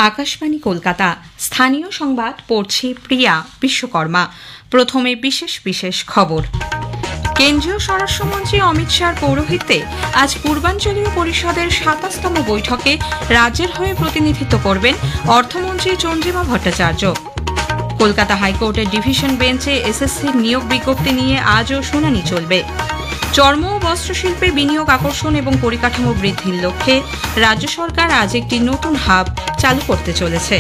আকাশবাণী কলকাতা। স্থানীয় সংবাদ পড়ছি প্রিয়া বিশ্বকর্মা। প্রথমে বিশেষ বিশেষ খবর। কেন্দ্রীয় স্বরাষ্ট্রমন্ত্রী অমিত শাহর পৌরোহিত্যে আজ পূর্বাঞ্চলীয় পরিষদের ২৭তম বৈঠকে রাজ্যের হয়ে প্রতিনিধিত্ব করবেন অর্থমন্ত্রী চন্দ্রিমা ভট্টাচার্য। কলকাতা হাইকোর্টের ডিভিশন বেঞ্চে এসএসসির নিয়োগ বিজ্ঞপ্তি নিয়ে আজও শুনানি চলবে। চর্ম ও বস্ত্রশিল্পে বিনিয়োগ আকর্ষণ এবং পরিকাঠামো বৃদ্ধির লক্ষ্যে রাজ্য সরকার আজ একটি নতুন হাব চালু করতে চলেছে।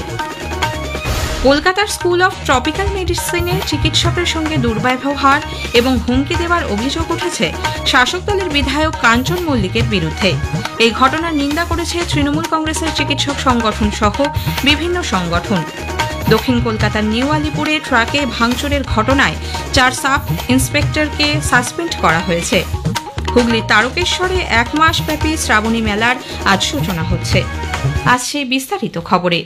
কলকাতার স্কুল অফ ট্রপিক্যাল মেডিসিনে চিকিৎসকের সঙ্গে দুর্ব্যবহার এবং হুমকি দেওয়ার অভিযোগ উঠেছে শাসক দলের বিধায়ক কাঞ্চন মল্লিকের বিরুদ্ধে। এই ঘটনার নিন্দা করেছে তৃণমূল কংগ্রেসের চিকিৎসক সংগঠন সহ বিভিন্ন সংগঠন। দক্ষিণ কলকাতার নিউ আলিপুরে ট্রাকে ভাঙচুরের ঘটনায় ৪ সাব ইন্সপেক্টরকে সাসপেন্ড করা হয়েছে। হুগলির তারকেশ্বরে ১ মাস ব্যাপী শ্রাবণী মেলার আজ সূচনা হচ্ছে। আজ সেই বিস্তারিত খবরে।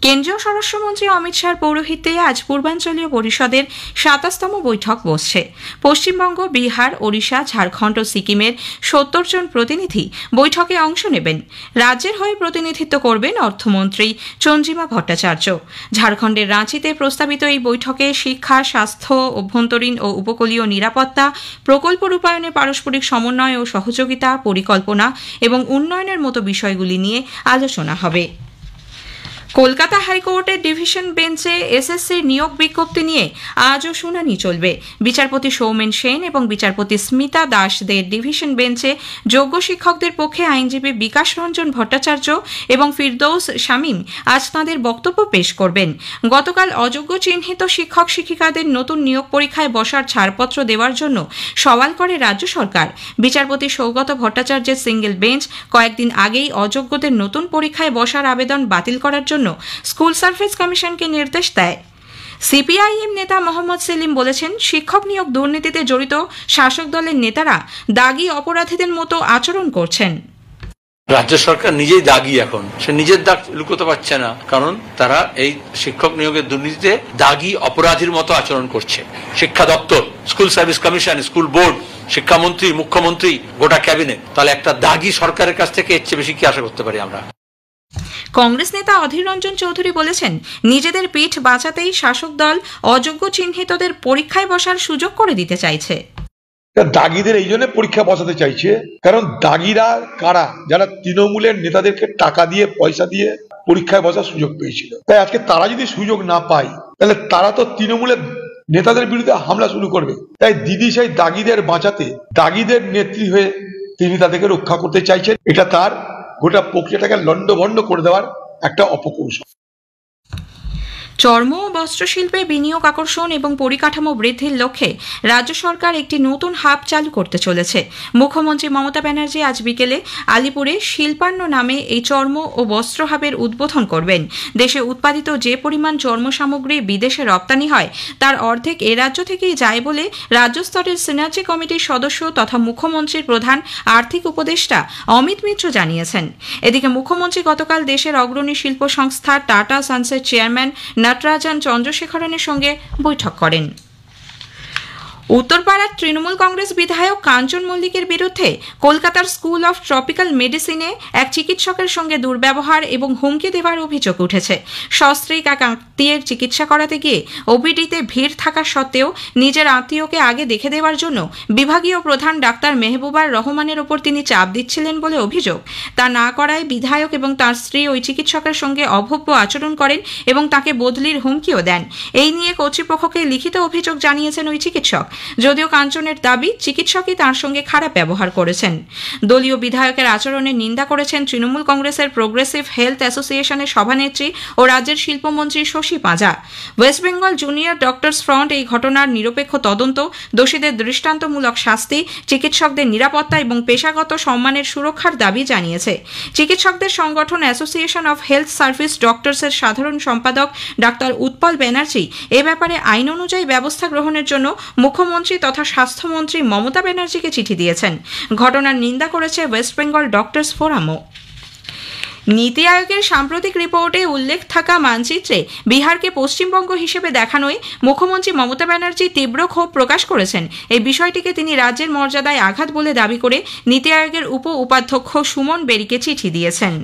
কেন্দ্রীয় স্বরাষ্ট্রমন্ত্রী অমিত শাহর পৌরোহিত্যে আজ পূর্বাঞ্চলীয় পরিষদের ২৭তম বৈঠক বসছে। পশ্চিমবঙ্গ, বিহার, ওড়িশা, ঝাড়খণ্ড ও সিকিমের ৭০ জন প্রতিনিধি বৈঠকে অংশ নেবেন। রাজ্যের হয়ে প্রতিনিধিত্ব করবেন অর্থমন্ত্রী চন্দ্রিমা ভট্টাচার্য। ঝাড়খণ্ডের রাঁচিতে প্রস্তাবিত এই বৈঠকে শিক্ষা, স্বাস্থ্য, অভ্যন্তরীণ ও উপকূলীয় নিরাপত্তা, প্রকল্প রূপায়ণে পারস্পরিক সমন্বয় ও সহযোগিতা, পরিকল্পনা এবং উন্নয়নের মতো বিষয়গুলি নিয়ে আলোচনা হবে। কলকাতা হাইকোর্টের ডিভিশন বেঞ্চে এসএসসির নিয়োগ বিজ্ঞপ্তি নিয়ে আজও শুনানি চলবে। বিচারপতি সৌমেন সেন এবং বিচারপতি স্মিতা দাসদের ডিভিশন বেঞ্চে যোগ্য শিক্ষকদের পক্ষে আইনজীবী বিকাশ রঞ্জন ভট্টাচার্য এবং ফিরদৌস শামীম আজ তাঁদের বক্তব্য পেশ করবেন। গতকাল অযোগ্য চিহ্নিত শিক্ষক শিক্ষিকাদের নতুন নিয়োগ পরীক্ষায় বসার ছাড়পত্র দেওয়ার জন্য সওয়াল করে রাজ্য সরকার। বিচারপতি সৌগত ভট্টাচার্যের সিঙ্গেল বেঞ্চ কয়েকদিন আগেই অযোগ্যদের নতুন পরীক্ষায় বসার আবেদন বাতিল করার জন্য স্কুল সার্ভিস কমিশনকে নির্দেশ দেয়। সিপিআইএম নেতা মোহাম্মদ সেলিম বলেছেন, শিক্ষক নিয়োগ দুর্নীতিতে জড়িত শাসক দলের নেতারা দাগী অপরাধীদের মতো আচরণ করছেন। রাজ্য সরকার নিজেই দাগী, এখন সে নিজের দাগ লুকোতে পারছে না, কারণ তারা এই শিক্ষক নিয়োগের দুর্নীতিতে দাগী অপরাধীর মতো আচরণ করছে। শিক্ষা দপ্তর, school service commission, school board, শিক্ষামন্ত্রী, মুখ্যমন্ত্রী, গোটা ক্যাবিনেট, তাহলে একটা দাগী সরকারের কাছ থেকে এর চেয়ে বেশি কি আশা করতে পারি আমরা? কংগ্রেস নেতা অধীর রঞ্জন চৌধুরী বলেছেন, নিজেদের পিঠ বাঁচাতেই শাসক দল অযোগ্য চিহ্নিতদের পরীক্ষায় বসার সুযোগ করে দিতে চাইছে। দাগীদের এই জন্য পরীক্ষা বসাতে চাইছে, কারণ দাগীরা কারা? যারা তৃণমূলের নেতাদেরকে টাকা দিয়ে, পয়সা দিয়ে পরীক্ষায় বসার সুযোগ পেয়েছিল। তাই আজকে তারা যদি সুযোগ না পায়, তাহলে তারা তো তৃণমূলের নেতাদের বিরুদ্ধে হামলা শুরু করবে। তাই দিদি সেই দাগীদের বাঁচাতে, দাগীদের নেত্রী হয়ে তিনি তাদেরকে রক্ষা করতে চাইছেন। এটা তার গোটা প্রক্রিয়াটাকে লন্ডভন্ড করে দেওয়ার একটা অপকৌশল। চর্ম ও বস্ত্রশিল্পে বিনিয়োগ আকর্ষণ এবং পরিকাঠামো বৃদ্ধির লক্ষ্যে রাজ্য সরকার একটি নতুন হাব চালু করতে চলেছে। মুখ্যমন্ত্রী মমতা ব্যানার্জি আজ বিকেলে আলিপুরে শিল্পান্ন নামে এই চর্ম ও বস্ত্র হাবের উদ্বোধন করবেন। দেশে উৎপাদিত যে পরিমাণ চর্ম সামগ্রী বিদেশে রপ্তানি হয়, তার অর্ধেক এ রাজ্য থেকেই যায় বলে রাজ্য স্তরের সিনার্জি কমিটির সদস্য তথা মুখ্যমন্ত্রীর প্রধান আর্থিক উপদেষ্টা অমিত মিত্র জানিয়েছেন। এদিকে মুখ্যমন্ত্রী গতকাল দেশের অগ্রণী শিল্প সংস্থা টাটা সন্সের চেয়ারম্যান নটরাজন চন্দ্রশেখরনের সঙ্গে বৈঠক করেন। উত্তরপাড়ার তৃণমূল কংগ্রেস বিধায়ক কাঞ্চন মল্লিকের বিরুদ্ধে কলকাতার স্কুল অফ ট্রপিক্যাল মেডিসিনে এক চিকিৎসকের সঙ্গে দুর্ব্যবহার এবং হুমকি দেওয়ার অভিযোগ উঠেছে। সস্ত্রীক এক আত্মীয়ের চিকিৎসা করাতে গিয়ে ওপিডিতে ভিড় থাকা সত্ত্বেও নিজের আত্মীয়কে আগে দেখে দেওয়ার জন্য বিভাগীয় প্রধান ডাক্তার মেহবুবার রহমানের ওপর তিনি চাপ দিচ্ছিলেন বলে অভিযোগ। তা না করায় বিধায়ক এবং তার স্ত্রী ওই চিকিৎসকের সঙ্গে অভব্য আচরণ করেন এবং তাকে বদলির হুমকিও দেন। এই নিয়ে কর্তৃপক্ষকে লিখিত অভিযোগ জানিয়েছেন ওই চিকিৎসক। যদিও কাঞ্চনের দাবি, চিকিৎসকই তার সঙ্গে খারাপ ব্যবহার করেছেন। দলীয় বিধায়কের আচরণের নিন্দা করেছেন তৃণমূল কংগ্রেসের প্রোগ্রেসিভ হেলথ অ্যাসোসিয়েশনের সভানেত্রী ও রাজ্যের শিল্পমন্ত্রী Shashi Panja. West Bengal junior doctors front এই ঘটনার নিরপেক্ষ তদন্ত, দোষীদের দৃষ্টান্তমূলক শাস্তি, চিকিৎসকদের নিরাপত্তা এবং পেশাগত সম্মানের সুরক্ষার দাবি জানিয়েছে। চিকিৎসকদের সংগঠন অ্যাসোসিয়েশন অফ হেলথ সার্ভিস ডক্টরসের সাধারণ সম্পাদক ডাক্তার উৎপল ব্যানার্জি এ ব্যাপারে আইন অনুযায়ী ব্যবস্থা গ্রহণের জন্য মুখ্যমন্ত্রী তথা স্বাস্থ্যমন্ত্রী মমতা ব্যানার্জিকে চিঠি দিয়েছেন। ঘটনার নিন্দা করেছে ওয়েস্ট বেঙ্গল ডক্টরস ফোরামও। নীতি আয়োগের সাম্প্রতিক রিপোর্টে উল্লেখ থাকা মানচিত্রে বিহারকে পশ্চিমবঙ্গ হিসেবে দেখানোয় মুখ্যমন্ত্রী মমতা ব্যানার্জি তীব্র ক্ষোভ প্রকাশ করেছেন। এই বিষয়টিকে তিনি রাজ্যের মর্যাদায় আঘাত বলে দাবি করে নীতি আয়োগের উপ উপাধ্যক্ষ সুমন বেরিকে চিঠি দিয়েছেন।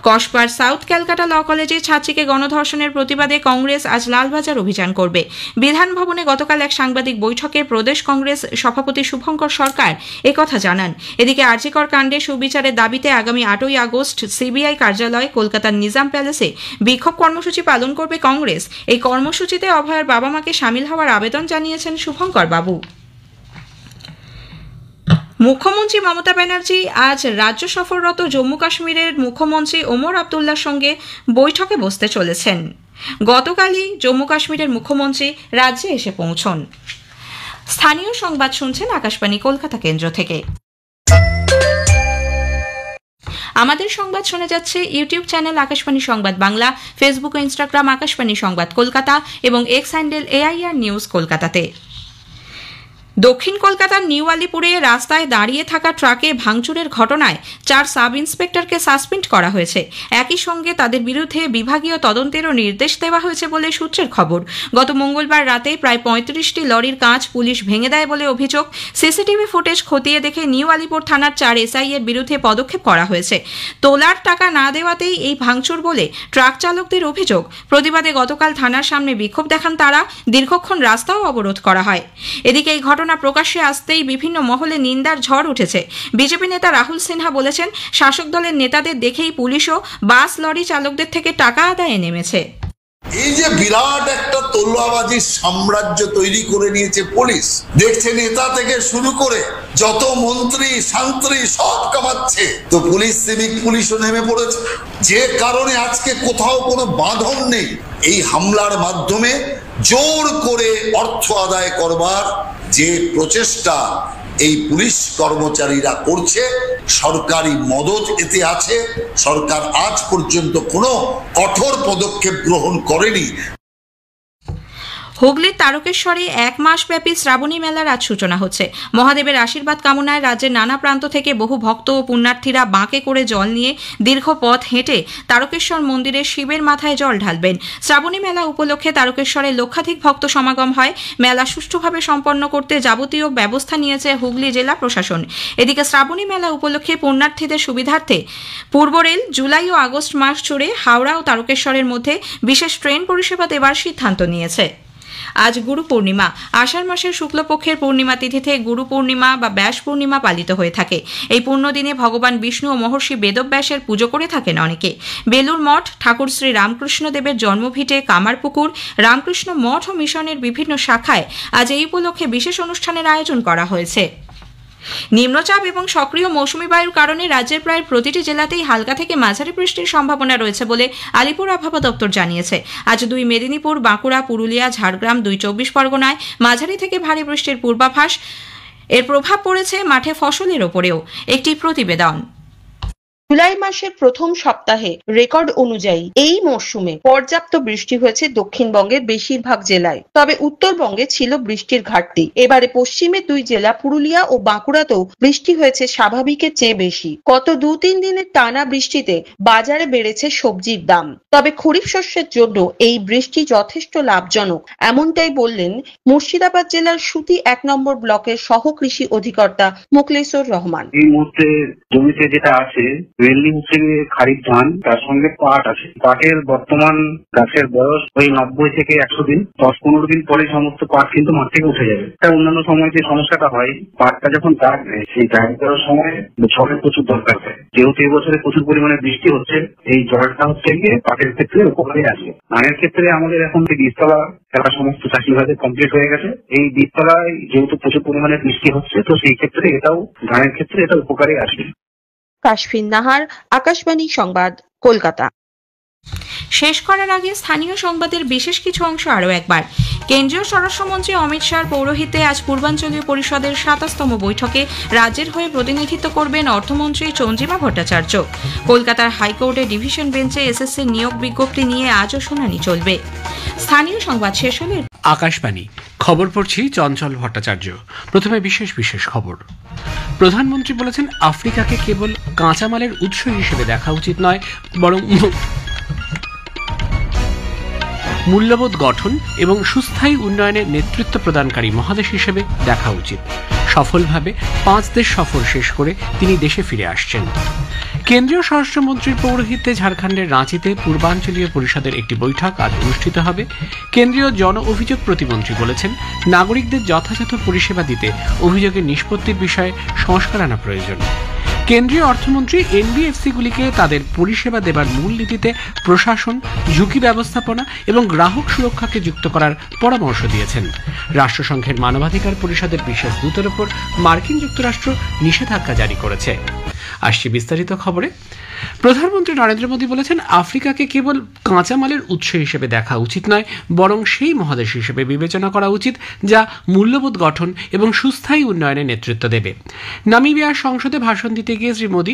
কসবার সাউথ ক্যালকাটা ল কলেজে ছাত্রীকে গণধর্ষণের প্রতিবাদে কংগ্রেস আজ লালবাজার অভিযান করবে। বিধান ভবনে গতকাল এক সাংবাদিক বৈঠকে প্রদেশ কংগ্রেস সভাপতি শুভঙ্কর সরকার একথা জানান। এদিকে আরজিকর কাণ্ডে সুবিচারের দাবিতে আগামী 8ই আগস্ট সিবিআই কার্যালয় কলকাতার নিজাম প্যালেসে বিক্ষোভ কর্মসূচি পালন করবে কংগ্রেস। এই কর্মসূচিতে অভয়ের বাবা মাকে সামিল হওয়ার আবেদন জানিয়েছেন শুভঙ্কর বাবু। মুখ্যমন্ত্রী মমতা ব্যানার্জি আজ রাজ্য সফররত জম্মু কাশ্মীরের মুখ্যমন্ত্রী ওমর আবদুল্লার সঙ্গে বৈঠকে বসতে চলেছেন। গতকালই জম্মু কাশ্মীরের মুখ্যমন্ত্রী রাজ্যে এসে পৌঁছন। স্থানীয় সংবাদ শুনছেন আকাশবাণী কলকাতা কেন্দ্র থেকে। আমাদের সংবাদ শোনা যাচ্ছে ইউটিউব চ্যানেল আকাশবাণী সংবাদ বাংলা, ফেসবুক ও ইনস্টাগ্রাম আকাশবাণী সংবাদ কলকাতা এবং এক্স হ্যান্ডেল AIR নিউজ কলকাতাতে। দক্ষিণ কলকাতার নিউ আলিপুরে রাস্তায় দাঁড়িয়ে থাকা ট্রাকে ভাঙচুরের ঘটনায় 4 সাব ইন্সপেক্টরকে সাসপেন্ড করা হয়েছে। একই সঙ্গে তাদের বিরুদ্ধে বিভাগীয় তদন্তেরও নির্দেশ দেওয়া হয়েছে বলে সূত্রের খবর। গত মঙ্গলবার রাতে প্রায় 35টি লরির কাঁচ পুলিশ ভেঙে দেয় বলে অভিযোগ। সিসিটিভি ফুটেজ খতিয়ে দেখে নিউ আলিপুর থানার 4 SI এর বিরুদ্ধে পদক্ষেপ করা হয়েছে। তোলার টাকা না দেওয়াতেই এই ভাঙচুর বলে ট্রাক চালকদের অভিযোগ। প্রতিবাদে গতকাল থানার সামনে বিক্ষোভ দেখান তারা। দীর্ঘক্ষণ রাস্তাও অবরোধ করা হয়। এদিকে এই ঘটনা প্রকাশ্যে আসতেই বিভিন্ন মহলে নিন্দার ঝড় উঠেছে। বিজেপি নেতা রাহুল সিনহা বলেছেন, শাসক দলের নেতাদের দেখেই পুলিশও বাস লরি চালকদের থেকে টাকা আদায়ে নেমেছে। এই যে বিরাট একটা তলোয়ারবাজির সাম্রাজ্য তৈরি করে নিয়েছে পুলিশ, দেখছে নেতা থেকে শুরু করে যত মন্ত্রী শান্ত্রী সব কামাচ্ছে, তো পুলিশ সিভিক পুলিশও নেমে পড়েছে। যে কারণে আজকে কোথাও কোনো বাঁধন নেই। এই হামলার মাধ্যমে জোর করে অর্থ আদায় করবার যে প্রচেষ্টা এই পুলিশ কর্মচারীরা করছে, সরকারি মদত এতে আছে। সরকার আজ পর্যন্ত কোনো কঠোর পদক্ষেপ গ্রহণ করেনি। হুগলির তারকেশ্বরে 1 মাসব্যাপী শ্রাবণী মেলার আজ সূচনা হচ্ছে। মহাদেবের আশীর্বাদ কামনায় রাজ্যের নানা প্রান্ত থেকে বহু ভক্ত ও পুণ্যার্থীরা বাঁকে করে জল নিয়ে দীর্ঘ পথ হেঁটে তারকেশ্বর মন্দিরে শিবের মাথায় জল ঢালবেন। শ্রাবণী মেলা উপলক্ষে তারকেশ্বরে লক্ষাধিক ভক্ত সমাগম হয়। মেলা সুষ্ঠুভাবে সম্পন্ন করতে যাবতীয় ব্যবস্থা নিয়েছে হুগলি জেলা প্রশাসন। এদিকে শ্রাবণী মেলা উপলক্ষে পুণ্যার্থীদের সুবিধার্থে পূর্ব রেল জুলাই ও আগস্ট মাস জুড়ে হাওড়া ও তারকেশ্বরের মধ্যে বিশেষ ট্রেন পরিষেবা দেওয়ার সিদ্ধান্ত নিয়েছে। আজ গুরু পূর্ণিমা। আষাঢ় মাসের শুক্লপক্ষের পূর্ণিমা তিথিতে গুরু পূর্ণিমা বা ব্যাস পূর্ণিমা পালিত হয়ে থাকে। এই পুণ্যদিনে ভগবান বিষ্ণু ও মহর্ষি বেদব্যাসের পুজো করে থাকেন অনেকে। বেলুর মঠ, ঠাকুর শ্রী রামকৃষ্ণ দেবের জন্মভিটে কামারপুকুর, রামকৃষ্ণ মঠ ও মিশনের বিভিন্ন শাখায় আজ এই উপলক্ষে বিশেষ অনুষ্ঠানের আয়োজন করা হয়েছে। নিম্নচাপ এবং সক্রিয় মৌসুমী বায়ুর কারণে রাজ্যের প্রায় প্রতিটি জেলাতেই হালকা থেকে মাঝারি বৃষ্টির সম্ভাবনা রয়েছে বলে আলিপুর আবহাওয়া দপ্তর জানিয়েছে। আজ 2 মেদিনীপুর, বাঁকুড়া, পুরুলিয়া, ঝাড়গ্রাম, 2 চব্বিশ পরগনায় মাঝারি থেকে ভারী বৃষ্টির পূর্বাভাস। এর প্রভাব পড়েছে মাঠে ফসলের ওপরেও। একটি প্রতিবেদন। জুলাই মাসের প্রথম সপ্তাহে রেকর্ড অনুযায়ী এই মরশুমে পর্যাপ্ত বৃষ্টি হয়েছে দক্ষিণবঙ্গের বেশিরভাগ জেলায়। তবে উত্তরবঙ্গে ছিল বৃষ্টির ঘাটতি। এবারে পশ্চিমের 2 জেলা পুরুলিয়া ও বাঁকুড়াতেও বৃষ্টি হয়েছে স্বাভাবিকের চেয়ে বেশি। গত 2-3 দিনের টানা বৃষ্টিতে বাজারে বেড়েছে সবজির দাম। তবে খরিফ শস্যের জন্য এই বৃষ্টি যথেষ্ট লাভজনক, এমনটাই বললেন মুর্শিদাবাদ জেলার সুতি 1 নম্বর ব্লকের সহ কৃষি অধিকর্তা মোখলেসুর রহমান। এই মুহূর্তে জমিতে যেটা আছে মেনলি হচ্ছে খারিফ ধান, তার সঙ্গে পাট আছে। পাটের বর্তমান গাছের বয়স ওই 90 থেকে 100 দিন। 10-15 দিন পরে সমস্ত পাট কিন্তু মাঠ থেকে উঠে যাবে। এটা অন্যান্য সময় যে সমস্যাটা হয়, পাটটা যখন দাগ দেয় সেই দাগ দেওয়ার সময় জলের প্রচুর দরকার হয়। যেহেতু এবছরে প্রচুর পরিমাণে বৃষ্টি হচ্ছে, এই জলটা হচ্ছে গিয়ে পাটের ক্ষেত্রে উপকারে আসবে। ধানের ক্ষেত্রে আমাদের এখন বীজতলা ফেলা সমস্ত চাষি ভাইদের কমপ্লিট হয়ে গেছে। এই বীজতলায় যেহেতু প্রচুর পরিমাণে বৃষ্টি হচ্ছে, তো সেই ক্ষেত্রে এটাও ধানের ক্ষেত্রে এটা উপকারে আসবে। কাশফিন নাহার, আকাশবাণী সংবাদ, কলকাতা। শেষ করার আগে স্থানীয় সংবাদের বিশেষ কিছু অংশ আরও একবার। কেন্দ্রীয় স্বরাষ্ট্রমন্ত্রী অমিত শাহর পৌরোহিত্যে আজ পূর্বাঞ্চলীয় পরিষদের 27তম বৈঠকে রাজ্যের হয়ে প্রতিনিধিত্ব করবেন অর্থমন্ত্রী চন্দ্রিমা ভট্টাচার্য। কলকাতার হাইকোর্টে ডিভিশন বেঞ্চে এসএসসি নিয়োগ বিজ্ঞপ্তি নিয়ে আজও শুনানি চলবে। স্থানীয় সংবাদ শেষ হলে আকাশবাণী খবর পড়ছি চঞ্চল ভট্টাচার্য। প্রথমে বিশেষ খবর। প্রধানমন্ত্রী বলেছেন, আফ্রিকাকে কেবল কাঁচামালের উৎস হিসেবে দেখা উচিত নয়, বরং মূল্যবোধ গঠন এবং সুস্থায়ী উন্নয়নের নেতৃত্ব প্রদানকারী মহাদেশ হিসেবে দেখা উচিত। সফলভাবে 5 দেশ সফর শেষ করে তিনি দেশে ফিরে আসছেন। কেন্দ্রীয় স্বরাষ্ট্রমন্ত্রীর পৌরোহিত্যে ঝাড়খণ্ডের রাঁচিতে পূর্বাঞ্চলীয় পরিষদের একটি বৈঠক আজ অনুষ্ঠিত হবে। কেন্দ্রীয় জন অভিযোগ প্রতিমন্ত্রী বলেছেন, নাগরিকদের যথাযথ পরিষেবা দিতে অভিযোগের নিষ্পত্তির বিষয়ে সংস্কার আনা প্রয়োজন। কেন্দ্রীয় অর্থমন্ত্রী এনবিএফসিগুলিকে তাদের পরিষেবা দেবার মূলনীতিতে প্রশাসন, ঝুঁকি ব্যবস্থাপনা এবং গ্রাহক সুরক্ষাকে যুক্ত করার পরামর্শ দিয়েছেন। রাষ্ট্রসংঘের মানবাধিকার পরিষদের বিশেষ দূতের ওপর মার্কিন যুক্তরাষ্ট্র নিষেধাজ্ঞা জারি করেছে। আসছে বিস্তারিত খবরে। প্রধানমন্ত্রী নরেন্দ্র মোদী বলেছেন, আফ্রিকাকে কেবল কাঁচামালের উৎস হিসেবে দেখা উচিত নয়, বরং সেই মহাদেশ হিসেবে বিবেচনা করা উচিত যা মূল্যবোধ গঠন এবং সুস্থায়ী উন্নয়নের নেতৃত্ব দেবে। নামিবিয়ার সংসদে ভাষণ দিতে গিয়ে শ্রী মোদী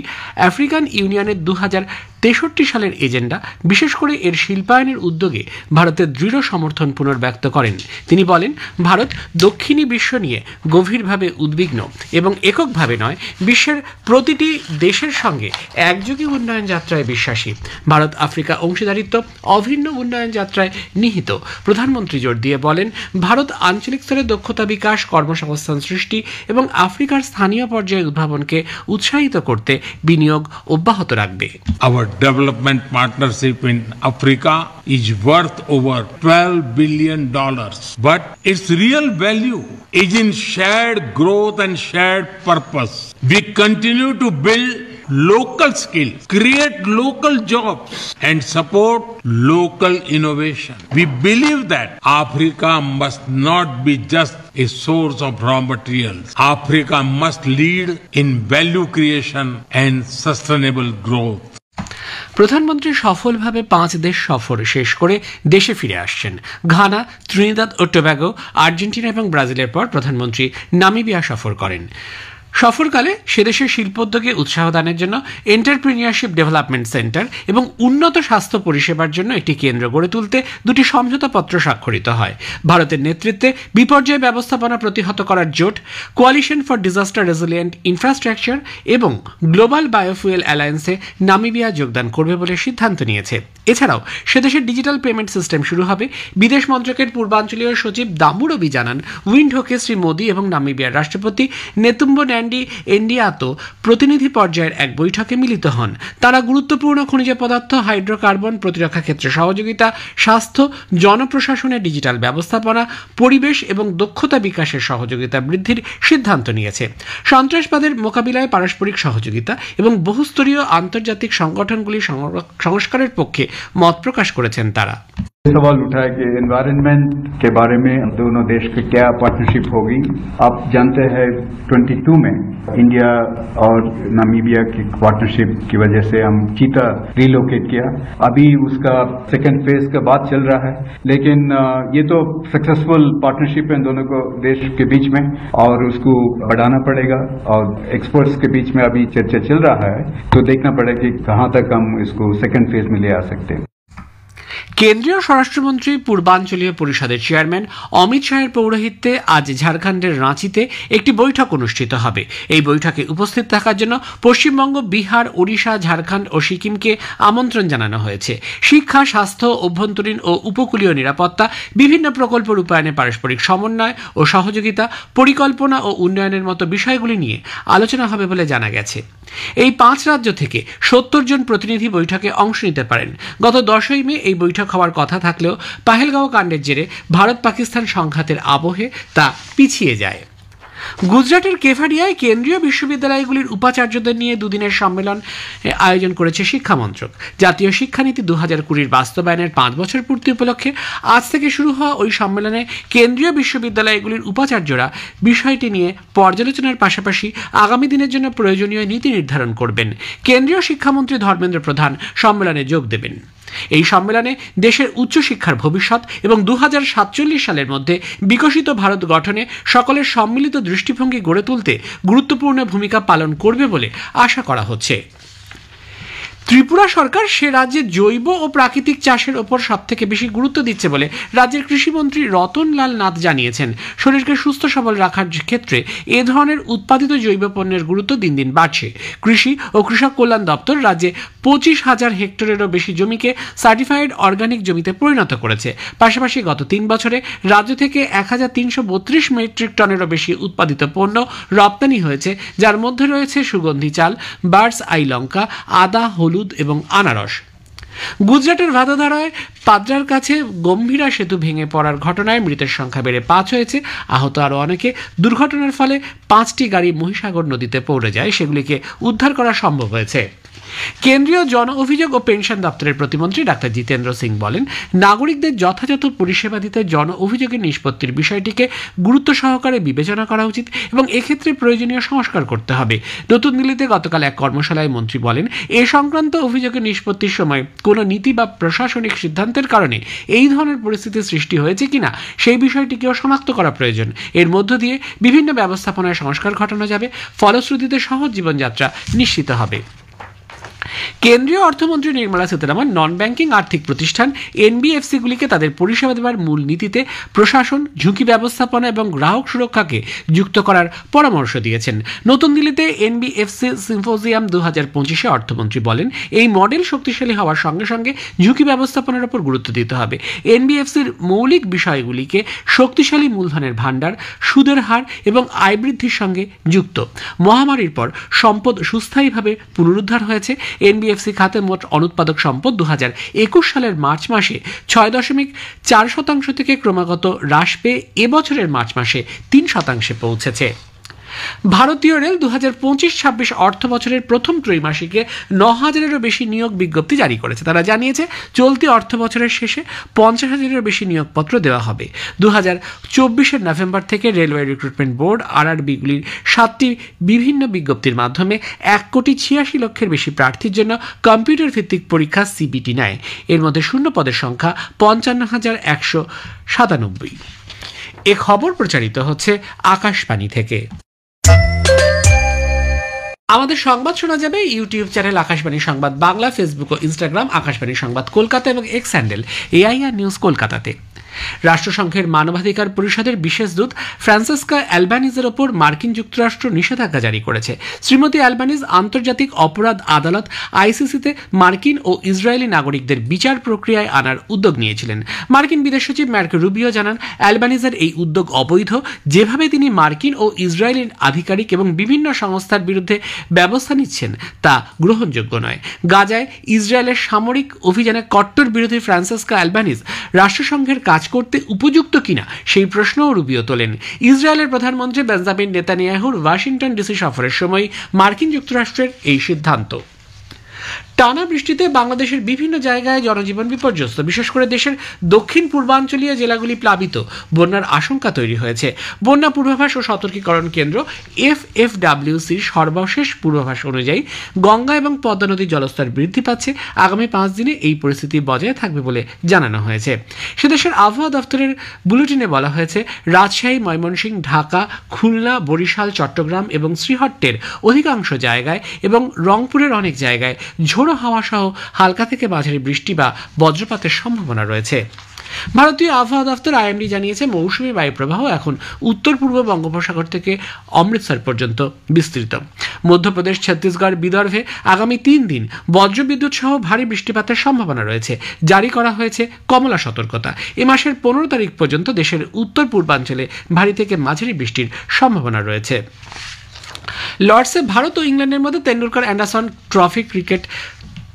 আফ্রিকান ইউনিয়নের 2063 সালের এজেন্ডা, বিশেষ করে এর শিল্পায়নের উদ্যোগে ভারতের দৃঢ় সমর্থন পুনর্ব্যক্ত করেন। তিনি বলেন, ভারত দক্ষিণী বিশ্ব নিয়ে গভীরভাবে উদ্বিগ্ন এবং এককভাবে নয়, বিশ্বের প্রতিটি দেশের সঙ্গে একযোগে উন্নয়ন যাত্রায় বিশ্বাসী। ভারত আফ্রিকা অংশীদারিত্ব অভিন্ন উন্নয়ন যাত্রায় নিহিত। প্রধানমন্ত্রী জোর দিয়ে বলেন, ভারত আঞ্চলিক স্তরে দক্ষতা বিকাশ, কর্মসংস্থান সৃষ্টি এবং আফ্রিকার স্থানীয় পর্যায়ে উদ্ভাবনকে উৎসাহিত করতে বিনিয়োগ অব্যাহত রাখবে। Our development partnership in Africa is worth over $12 billion, but its real value is in shared growth and shared purpose. We continue to build local skills, create local jobs, and support local innovation. We believe that Africa must not be just a source of raw materials. Africa must lead in value creation and sustainable growth. প্রধানমন্ত্রী সফলভাবে 5 দেশ সফর শেষ করে দেশে ফিরে আসছেন। Ghana, Trinidad ও Tobago, Argentina এবং ব্রাজিলের পর প্রধানমন্ত্রী নামিবিয়া সফর করেন। সফরকালে সেদেশের শিল্পোদ্যোগে উৎসাহ দানের জন্য এন্টারপ্রিনিয়রশিপ ডেভেলপমেন্ট সেন্টার এবং উন্নত স্বাস্থ্য পরিষেবার জন্য একটি কেন্দ্র গড়ে তুলতে 2টি সমঝোতাপত্র স্বাক্ষরিত হয়। ভারতের নেতৃত্বে বিপর্যয় ব্যবস্থাপনা প্রতিহত করার জোট, coalition for disaster resilient infrastructure এবং গ্লোবাল বায়োফুয়েল অ্যালায়েন্সে নামিবিয়া যোগদান করবে বলে সিদ্ধান্ত নিয়েছে। এছাড়াও সেদেশের ডিজিটাল পেমেন্ট সিস্টেম শুরু হবে। বিদেশ মন্ত্রকের পূর্বাঞ্চলীয় সচিব দামুরবি জানান, উইন্ডহোকে শ্রী মোদী এবং নামিবিয়ার রাষ্ট্রপতি নেতুম্বো ন্যান্ডি এন্ডিয়াতো প্রতিনিধি পর্যায়ের এক বৈঠকে মিলিত হন। তারা গুরুত্বপূর্ণ খনিজ পদার্থ, হাইড্রোকার্বন, প্রতিরক্ষা ক্ষেত্রে সহযোগিতা, স্বাস্থ্য, জনপ্রশাসনের ডিজিটাল ব্যবস্থাপনা, পরিবেশ এবং দক্ষতা বিকাশের সহযোগিতা বৃদ্ধির সিদ্ধান্ত নিয়েছে। সন্ত্রাসবাদের মোকাবিলায় পারস্পরিক সহযোগিতা এবং বহুস্তরীয় আন্তর্জাতিক সংগঠনগুলির সংস্কারের পক্ষে মত প্রকাশ করেছেন তারা। सवाल उठा है कि एनवायरनमेंट के बारे में दोनों देश की क्या पार्टनरशिप होगी। आप जानते हैं 22 में इंडिया और नामीबिया की पार्टनरशिप की वजह से हम चीता रिलोकेट किया। अभी उसका सेकेंड फेज का बात चल रहा है, लेकिन ये तो सक्सेसफुल पार्टनरशिप है दोनों को देश के बीच में और उसको बढ़ाना पड़ेगा। और एक्सपर्ट्स के बीच में अभी चर्चा चल रहा है, तो देखना पड़ेगा कि कहाँ तक हम इसको सेकेंड फेज में ले आ सकते हैं। কেন্দ্রীয় স্বরাষ্ট্রমন্ত্রী পূর্বাঞ্চলীয় পরিষদের চেয়ারম্যান অমিত শাহের পৌরোহিত্যে আজ ঝাড়খণ্ডের রাঁচিতে একটি বৈঠক অনুষ্ঠিত হবে। এই বৈঠকে উপস্থিত থাকার জন্য পশ্চিমবঙ্গ, বিহার, ওড়িশা, ঝাড়খণ্ড ও সিকিমকে আমন্ত্রণ জানানো হয়েছে। শিক্ষা, স্বাস্থ্য, অভ্যন্তরীণ ও উপকূলীয় নিরাপত্তা, বিভিন্ন প্রকল্প রূপায়ণে পারস্পরিক সমন্বয় ও সহযোগিতা, পরিকল্পনা ও উন্নয়নের মতো বিষয়গুলি নিয়ে আলোচনা হবে বলে জানা গেছে। এই 5 রাজ্য থেকে 70 জন প্রতিনিধি বৈঠকে অংশ নিতে পারেন। গত 10ই মে এই বৈঠক হওয়ার কথা থাকলেও পাহেলগাঁও কাণ্ডের জেরে ভারত পাকিস্তান সংঘাতের আবহে তা পিছিয়ে যায়। গুজরাটের কেভাডিয়ায় কেন্দ্রীয় বিশ্ববিদ্যালয়গুলির উপাচার্যদের নিয়ে দুদিনের সম্মেলন আয়োজন করেছে শিক্ষা মন্ত্রক। জাতীয় শিক্ষানীতি 2020 বাস্তবায়নের 5 বছর পূর্তি উপলক্ষে আজ থেকে শুরু হওয়া ওই সম্মেলনে কেন্দ্রীয় বিশ্ববিদ্যালয়গুলির উপাচার্যরা বিষয়টি নিয়ে পর্যালোচনার পাশাপাশি আগামী দিনের জন্য প্রয়োজনীয় নীতি নির্ধারণ করবেন। কেন্দ্রীয় শিক্ষামন্ত্রী ধর্মেন্দ্র প্রধান সম্মেলনে যোগ দেবেন। এই সম্মেলনে দেশের উচ্চশিক্ষার ভবিষ্যৎ এবং 2047 সালের মধ্যে বিকশিত ভারত গঠনে সকলের সম্মিলিত দৃষ্টিভঙ্গি গড়ে তুলতে গুরুত্বপূর্ণ ভূমিকা পালন করবে বলে আশা করা হচ্ছে। ত্রিপুরা সরকার সে রাজ্যে জৈব ও প্রাকৃতিক চাষের ওপর সবথেকে বেশি গুরুত্ব দিচ্ছে বলে রাজ্যের কৃষিমন্ত্রী রতনলাল নাথ জানিয়েছেন। শরীরকে সুস্থ সবল রাখার ক্ষেত্রে এ ধরনের উৎপাদিত জৈব পণ্যের গুরুত্ব দিন দিন বাড়ছে। কৃষি ও কৃষক কল্যাণ দপ্তর রাজ্যে 25,000 হেক্টরেরও বেশি জমিকে সার্টিফাইড অর্গানিক জমিতে পরিণত করেছে। পাশাপাশি গত 3 বছরে রাজ্য থেকে 1332 মেট্রিক টনেরও বেশি উৎপাদিত পণ্য রপ্তানি হয়েছে, যার মধ্যে রয়েছে সুগন্ধি চাল, বার্ডস আই লঙ্কা, আদা, হলুদ এবং আনারস। গুজরাটের ভাদোদারায় পাদ্রার কাছে গম্ভীরা সেতু ভেঙে পড়ার ঘটনায় মৃতের সংখ্যা বেড়ে 5 হয়েছে। আহত আরও অনেকে। দুর্ঘটনার ফলে 5টি গাড়ি মহিসাগর নদীতে পড়ে যায়, সেগুলিকে উদ্ধার করা সম্ভব হয়েছে। কেন্দ্রীয় জন অভিযোগ ও পেনশন দপ্তরের প্রতিমন্ত্রী ডাক্তার জিতেন্দ্র সিং বলেন, নাগরিকদের যথাযথ পরিষেবা দিতে জন অভিযোগের নিষ্পত্তির বিষয়টিকে গুরুত্ব সহকারে বিবেচনা করা উচিত এবং এক্ষেত্রে প্রয়োজনীয় সংস্কার করতে হবে। নতুন দিল্লিতে গতকাল এক কর্মশালায় মন্ত্রী বলেন, এ সংক্রান্ত অভিযোগের নিষ্পত্তির সময় কোনো নীতি বা প্রশাসনিক সিদ্ধান্তের কারণে এই ধরনের পরিস্থিতির সৃষ্টি হয়েছে কিনা সেই বিষয়টিকেও শনাক্ত করা প্রয়োজন। এর মধ্য দিয়ে বিভিন্ন ব্যবস্থাপনায় সংস্কার ঘটানো যাবে, ফলশ্রুতিতে সহজ জীবনযাত্রা নিশ্চিত হবে। কেন্দ্রীয় অর্থমন্ত্রী নির্মলা সীতারামন নন ব্যাংকিং আর্থিক প্রতিষ্ঠান এনবিএফসিগুলিকে তাদের পরিষেবা দেওয়ার মূল নীতিতে প্রশাসন, ঝুঁকি ব্যবস্থাপনা এবং গ্রাহক সুরক্ষাকে যুক্ত করার পরামর্শ দিয়েছেন। নতুন দিল্লিতে এনবিএফসি সিম্পোজিয়াম 2025-এ অর্থমন্ত্রী বলেন, এই মডেল শক্তিশালী হওয়ার সঙ্গে সঙ্গে ঝুঁকি ব্যবস্থাপনার উপর গুরুত্ব দিতে হবে। এনবিএফসির মৌলিক বিষয়গুলিকে শক্তিশালী মূলধনের ভাণ্ডার, সুদের হার এবং আয় বৃদ্ধির সঙ্গে যুক্ত। মহামারীর পর সম্পদ সুস্থায়ীভাবে পুনরুদ্ধার হয়েছে। এনবিএফসি খাতে মোট অনুৎপাদক সম্পদ 2021 সালের মার্চ মাসে 6.4% থেকে ক্রমাগত হ্রাস পেয়ে এবছরের মার্চ মাসে 3% পৌঁছেছে। ভারতীয় রেল 2025-26 অর্থ বছরের প্রথম ত্রৈমাসিকে 9,000-এরও বেশি নিয়োগ বিজ্ঞপ্তি জারি করেছে। তারা জানিয়েছে, চলতি অর্থ বছরের শেষে 50,000-এরও বেশি নিয়োগপত্র দেওয়া হবে। 2024-এর নভেম্বর থেকে রেলওয়ে রিক্রুটমেন্ট বোর্ড RRB-গুলির 7টি বিভিন্ন বিজ্ঞপ্তির মাধ্যমে 1,86,00,000-এর বেশি প্রার্থীর জন্য কম্পিউটার ভিত্তিক পরীক্ষা CBT নেয়। এর মধ্যে শূন্য পদের সংখ্যা 55,197। এ খবর প্রচারিত হচ্ছে আকাশবাণী থেকে। আমাদের সংবাদ শোনা যাবে ইউটিউব চ্যানেল আকাশবাণী সংবাদ বাংলা, ফেসবুক ও ইনস্টাগ্রাম আকাশবাণী সংবাদ কলকাতা এবং এক্স হ্যান্ডেল AIR নিউজ কলকাতাতে। রাষ্ট্রসংঘের মানবাধিকার পরিষদের বিশেষ দূত ফ্রান্সেস্কা অ্যালবানিজের ওপর মার্কিন যুক্তরাষ্ট্র নিষেধাজ্ঞা জারি করেছে। শ্রীমতী অ্যালবানিজ আন্তর্জাতিক অপরাধ আদালত ICC-তে মার্কিন ও ইসরায়েলি নাগরিকদের বিচার প্রক্রিয়ায় আনার উদ্যোগ নিয়েছিলেন। মার্কিন বিদেশ সচিব মার্কো রুবিও জানান, অ্যালবানিজের এই উদ্যোগ অবৈধ। যেভাবে তিনি মার্কিন ও ইসরায়েলি আধিকারিক এবং বিভিন্ন সংস্থার বিরুদ্ধে ব্যবস্থা নিচ্ছেন তা গ্রহণযোগ্য নয়। গাজায় ইসরায়েলের সামরিক অভিযানে কট্টর বিরোধী ফ্রান্সেস্কা অ্যালবানিজ রাষ্ট্রসংঘের কাজ করতে উপযুক্ত কিনা সেই প্রশ্নও রুবিও তোলেন। ইসরায়েলের প্রধানমন্ত্রী বেঞ্জামিন নেতানিয়াহুর ওয়াশিংটন ডিসি সফরের সময় মার্কিন যুক্তরাষ্ট্রের এই সিদ্ধান্ত। টানা বৃষ্টিতে বাংলাদেশের বিভিন্ন জায়গায় জনজীবন বিপর্যস্ত। বিশেষ করে দেশের দক্ষিণ পূর্বাঞ্চলীয় জেলাগুলি প্লাবিত, বন্যার আশঙ্কা তৈরি হয়েছে। বন্যা পূর্বাভাস ও সতর্কীকরণ কেন্দ্র FFWCর সর্বশেষ পূর্বাভাস অনুযায়ী গঙ্গা এবং পদ্মা নদীর জলস্তর বৃদ্ধি পাচ্ছে। আগামী 5 দিনে এই পরিস্থিতি বজায় থাকবে বলে জানানো হয়েছে। সে দেশের আবহাওয়া দপ্তরের বুলেটিনে বলা হয়েছে, রাজশাহী, ময়মনসিংহ, ঢাকা, খুলনা, বরিশাল, চট্টগ্রাম এবং শ্রীহট্টের অধিকাংশ জায়গায় এবং রংপুরের অনেক জায়গায় ঝোড়ো হাওয়া সহ হালকা থেকে মাঝারি বৃষ্টি বা বজ্রপাতের সম্ভাবনা রয়েছে। ভারতীয় আবহাওয়া দপ্তর IMD জানিয়েছে, মৌসুমী বায়ুপ্রবাহ এখন উত্তর পূর্ব বঙ্গোপসাগর থেকে অমৃতসর পর্যন্ত বিস্তৃত। মধ্যপ্রদেশ, ছত্তিশগড়, বিদর্ভে আগামী 3 দিন বজ্রবিদ্যুৎ সহ ভারী বৃষ্টিপাতের সম্ভাবনা রয়েছে। জারি করা হয়েছে কমলা সতর্কতা। এ মাসের 15 তারিখ পর্যন্ত দেশের উত্তর পূর্বাঞ্চলে ভারী থেকে মাঝারি বৃষ্টির সম্ভাবনা রয়েছে। লর্ডসে ভারত ও ইংল্যান্ডের মধ্যে Tendulkar Anderson trophy cricket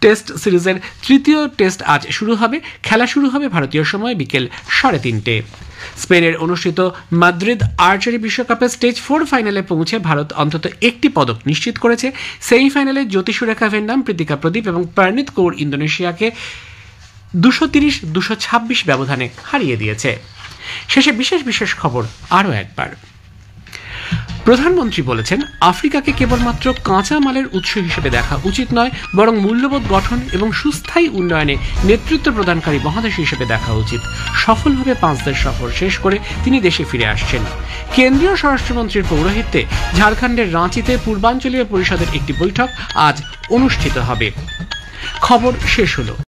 test সিরিজের তৃতীয় টেস্ট আজ শুরু হবে। খেলা শুরু হবে ভারতীয় সময় বিকেল 3:30। স্পেনের অনুষ্ঠিত মাদ্রিদ আর্চারি বিশ্বকাপের স্টেজ 4 ফাইনালে পৌঁছে ভারত অন্তত একটি পদক নিশ্চিত করেছে। সেমিফাইনালে জ্যোতি সুরেখা ভেন্নাম, প্রীতিকা প্রদীপ এবং পরনীত কৌর ইন্দোনেশিয়াকে 230-226 ব্যবধানে হারিয়ে দিয়েছে। শেষে বিশেষ খবর আরও একবার। প্রধানমন্ত্রী বলেছেন, আফ্রিকাকে কেবলমাত্র কাঁচা মালের উৎস হিসেবে দেখা উচিত নয়, বরং মূল্যবোধ গঠন এবং সুস্থায়ী উন্নয়নে নেতৃত্ব প্রদানকারী মহাদেশ হিসেবে দেখা উচিত। সফলভাবে 5 দেশ সফর শেষ করে তিনি দেশে ফিরে আসছেন। কেন্দ্রীয় স্বরাষ্ট্রমন্ত্রীর পৌরোহিত্যে ঝাড়খণ্ডের রাঁচিতে পূর্বাঞ্চলীয় পরিষদের একটি বৈঠক আজ অনুষ্ঠিত হবে। খবর শেষ হলো।